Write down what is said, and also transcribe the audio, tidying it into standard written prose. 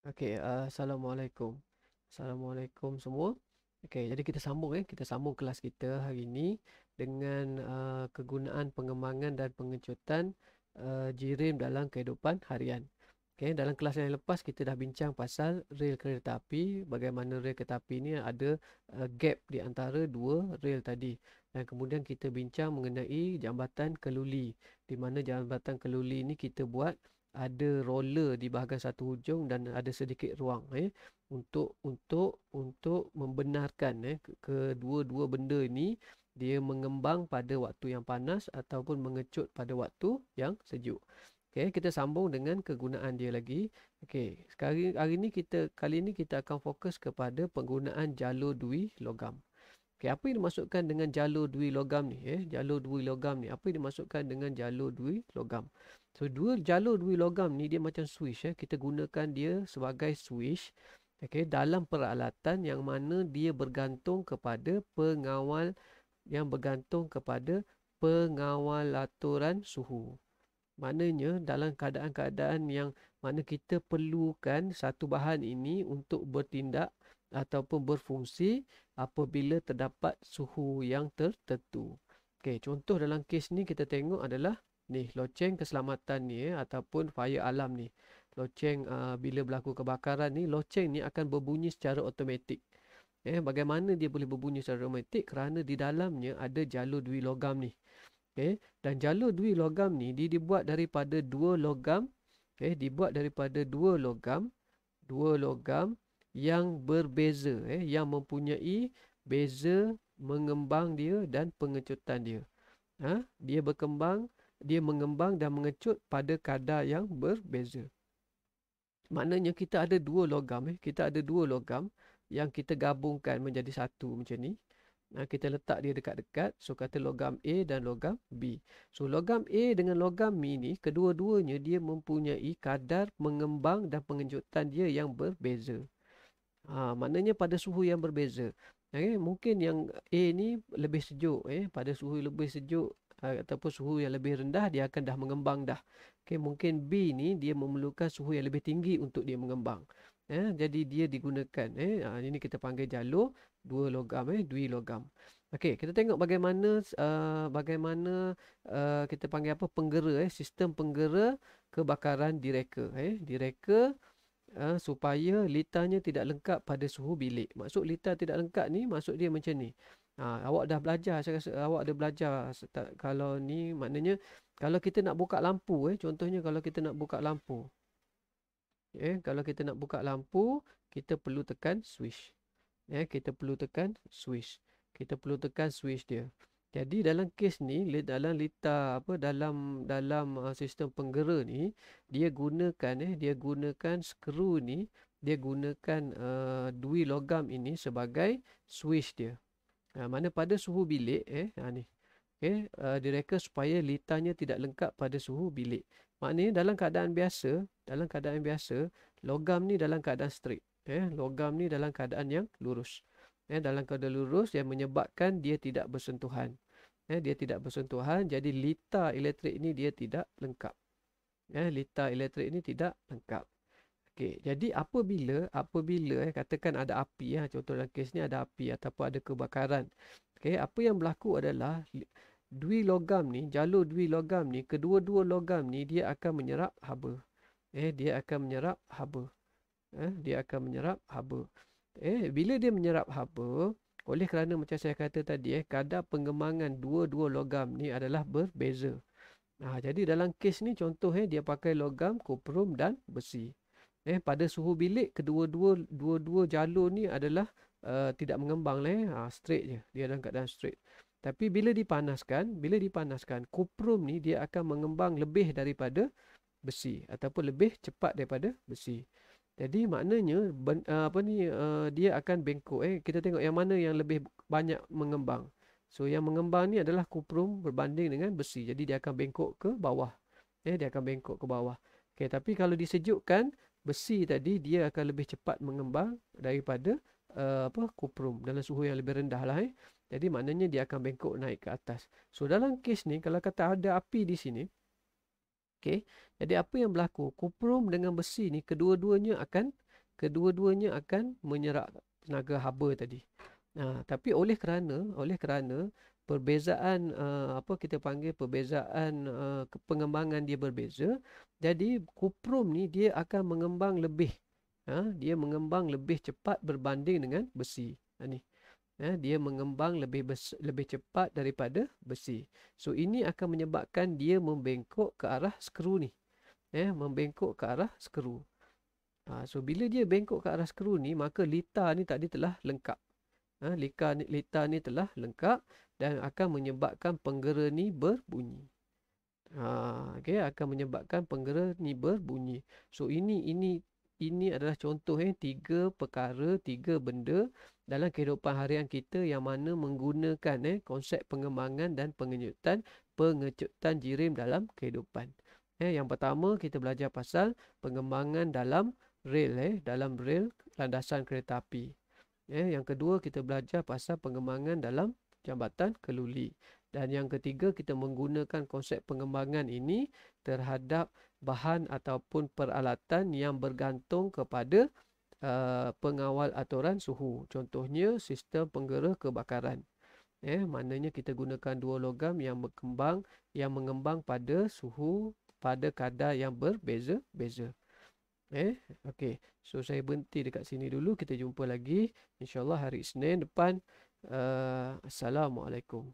Okey, Assalamualaikum. Assalamualaikum semua. Okey, jadi kita sambung kelas kita hari ini dengan kegunaan pengembangan dan pengecutan JIRIM dalam kehidupan harian. Okey, dalam kelas yang lepas kita dah bincang pasal rel kereta api, bagaimana rel kereta api ni ada gap di antara dua rel tadi. Dan kemudian kita bincang mengenai jambatan keluli, di mana jambatan keluli ni kita buat ada roller di bahagian satu hujung dan ada sedikit ruang untuk membenarkan kedua-dua benda ini dia mengembang pada waktu yang panas ataupun mengecut pada waktu yang sejuk. Okey, kita sambung dengan kegunaan dia lagi. Okey, sekarang kali ini kita akan fokus kepada penggunaan jalur dui logam. Okey, apa yang dimasukkan dengan jalur dui logam ni? Jalur dui logam ni, apa yang dimasukkan dengan jalur dui logam? So, jalur dui logam ni dia macam switch. Kita gunakan dia sebagai switch. Okey, dalam peralatan yang mana dia bergantung kepada pengawalaturan suhu. Maknanya dalam keadaan-keadaan yang mana kita perlukan satu bahan ini untuk bertindak ataupun berfungsi apabila terdapat suhu yang tertentu. Okey, contoh dalam kes ni kita tengok adalah ni loceng keselamatan ni ataupun fire alarm ni. Loceng bila berlaku kebakaran ni, loceng ni akan berbunyi secara automatik. Bagaimana dia boleh berbunyi secara automatik? Kerana di dalamnya ada jalur dui logam ni. Dan jalur dui logam ni dibuat daripada dua logam, dibuat daripada dua logam yang berbeza, yang mempunyai beza mengembang dia dan pengecutan dia. Dia mengembang dan mengecut pada kadar yang berbeza. Maknanya kita ada dua logam, kita ada dua logam yang kita gabungkan menjadi satu macam ni. Kita letak dia dekat-dekat. So, kata logam A dan logam B. So, logam A dengan logam B ni, kedua-duanya dia mempunyai kadar mengembang dan pengecutan dia yang berbeza. Maknanya pada suhu yang berbeza. Mungkin yang A ni lebih sejuk. Pada suhu lebih sejuk ataupun suhu yang lebih rendah, dia akan dah mengembang dah. Mungkin B ni dia memerlukan suhu yang lebih tinggi untuk dia mengembang. Jadi dia digunakan. Ini kita panggil jalur dua logam, dui logam. Okey, kita tengok bagaimana kita panggil apa penggera, sistem penggera kebakaran direka. Direka supaya litarnya tidak lengkap pada suhu bilik. Maksud litar tidak lengkap ni, maksud dia macam ni. Awak dah belajar, saya rasa awak ada belajar. Kalau ni maknanya, kalau kita nak buka lampu, contohnya kalau kita nak buka lampu. Kalau kita nak buka lampu, kita perlu tekan switch. Kita perlu tekan switch. Kita perlu tekan switch dia. Jadi dalam kes ni, dalam litar apa dalam sistem penggera ni, dia gunakan skru ni, dia gunakan dui logam ini sebagai switch dia. Mana pada suhu bilik ni. Direka supaya litarnya tidak lengkap pada suhu bilik. Maknanya dalam keadaan biasa, logam ni dalam keadaan straight. Logam ni dalam keadaan yang lurus. Dalam keadaan lurus yang menyebabkan dia tidak bersentuhan. Dia tidak bersentuhan, jadi litar elektrik ini dia tidak lengkap. Litar elektrik ini tidak lengkap. Okey, jadi apabila katakan ada api, contoh dalam kes ni ada api ataupun ada kebakaran. Apa yang berlaku adalah jalur dui logam ni, kedua-dua logam ni dia akan menyerap haba. Dia akan menyerap haba. Bila dia menyerap haba, oleh kerana macam saya kata tadi, kadar pengembangan dua-dua logam ni adalah berbeza. Jadi dalam kes ni contoh dia pakai logam, kuprum dan besi. Pada suhu bilik dua-dua jalur ni adalah tidak mengembang lah, straight je. Dia dalam keadaan straight. Tapi bila dipanaskan, kuprum ni dia akan mengembang lebih daripada besi ataupun lebih cepat daripada besi. Jadi maknanya dia akan bengkok. Kita tengok yang mana yang lebih banyak mengembang. So yang mengembang ni adalah kuprum berbanding dengan besi. Jadi dia akan bengkok ke bawah. Dia akan bengkok ke bawah. Tapi kalau disejukkan, besi tadi dia akan lebih cepat mengembang daripada kuprum dalam suhu yang lebih rendah lah. Jadi maknanya dia akan bengkok naik ke atas. So dalam kes ni, kalau kata ada api di sini, jadi apa yang berlaku? Kuprum dengan besi ni kedua-duanya akan kedua-duanya akan menyerap tenaga haba tadi. Tapi oleh kerana perbezaan apa kita panggil perbezaan pengembangan dia berbeza, jadi kuprum ni dia akan mengembang lebih. Dia mengembang lebih cepat berbanding dengan besi. Ni. Dia mengembang lebih cepat daripada besi. So ini akan menyebabkan dia membengkok ke arah skru ni. Membengkok ke arah skru. So bila dia bengkok ke arah skru ni, maka litar ni tadi telah lengkap. Litar ni telah lengkap dan akan menyebabkan penggera ni berbunyi. Okay, akan menyebabkan penggera ni berbunyi. So ini adalah contoh tiga perkara, tiga benda dalam kehidupan harian kita yang mana menggunakan konsep pengembangan dan pengecutan jirim dalam kehidupan. Yang pertama kita belajar pasal pengembangan dalam rel landasan kereta api. Yang kedua kita belajar pasal pengembangan dalam jambatan keluli. Dan yang ketiga kita menggunakan konsep pengembangan ini terhadap bahan ataupun peralatan yang bergantung kepada pengawal aturan suhu. Contohnya sistem penggera kebakaran. Maknanya kita gunakan dua logam yang mengembang pada suhu pada kadar yang berbeza-beza. Okey. So saya berhenti dekat sini dulu. Kita jumpa lagi insya-Allah hari Isnin depan. Assalamualaikum.